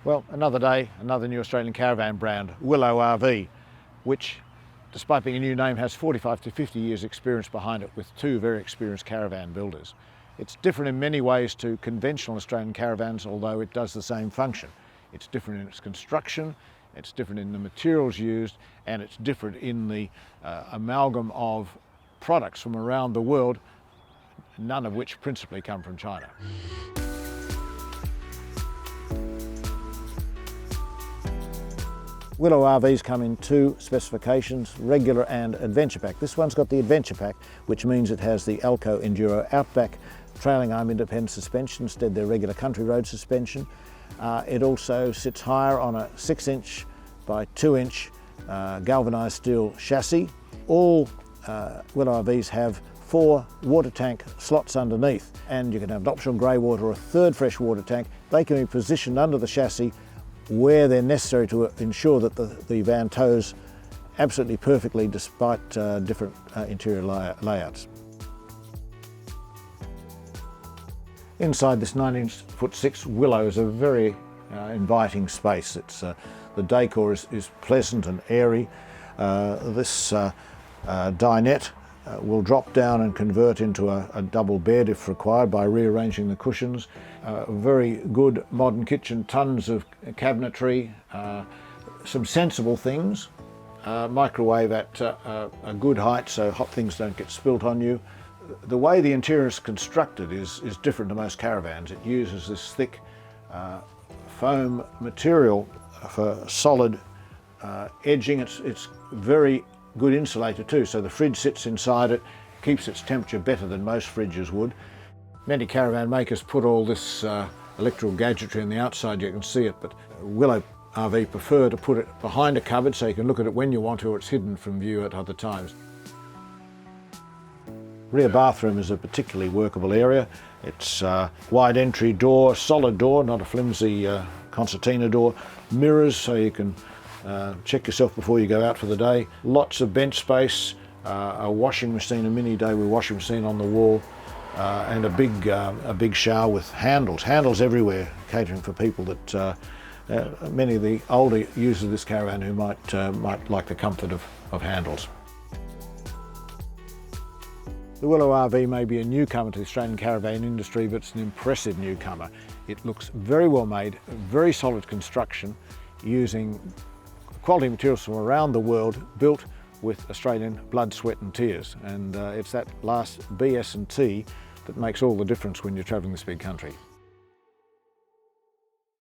Well, another day, another new Australian caravan brand, Willow RV, which, despite being a new name, has 45 to 50 years experience behind it with two very experienced caravan builders. It's different in many ways to conventional Australian caravans, although it does the same function. It's different in its construction, it's different in the materials used, and it's different in the amalgam of products from around the world, none of which principally come from China. Willow RVs come in two specifications, regular and adventure pack. This one's got the adventure pack, which means it has the Alco Enduro Outback trailing arm independent suspension instead of their regular country road suspension. It also sits higher on a 6-inch by 2-inch galvanised steel chassis. All Willow RVs have 4 water tank slots underneath, and you can have an optional grey water or a third fresh water tank. They can be positioned under the chassis where they're necessary to ensure that the van tows absolutely perfectly despite different interior layouts. Inside this 19'6" Willow is a very inviting space. The decor is pleasant and airy. This dinette will drop down and convert into a double bed if required by rearranging the cushions. A very good modern kitchen, tons of cabinetry, some sensible things. Microwave at a good height so hot things don't get spilt on you. The way the interior is constructed is different to most caravans. It uses this thick foam material for solid edging. It's very good insulator too, so the fridge sits inside it, keeps its temperature better than most fridges would. Many caravan makers put all this electrical gadgetry on the outside, you can see it, but Willow RV prefer to put it behind a cupboard so you can look at it when you want to, or it's hidden from view at other times. Rear bathroom is a particularly workable area. It's wide entry door, solid door, not a flimsy concertina door. Mirrors so you can check yourself before you go out for the day. Lots of bench space, a washing machine, a mini Daewoo washing machine on the wall, and a big shower with handles. Handles everywhere, catering for people that many of the older users of this caravan who might like the comfort of handles. The Willow RV may be a newcomer to the Australian caravan industry, but it's an impressive newcomer. It looks very well made, very solid construction, using quality materials from around the world, built with Australian blood, sweat and tears. And it's that last B, S and T that makes all the difference when you're travelling this big country.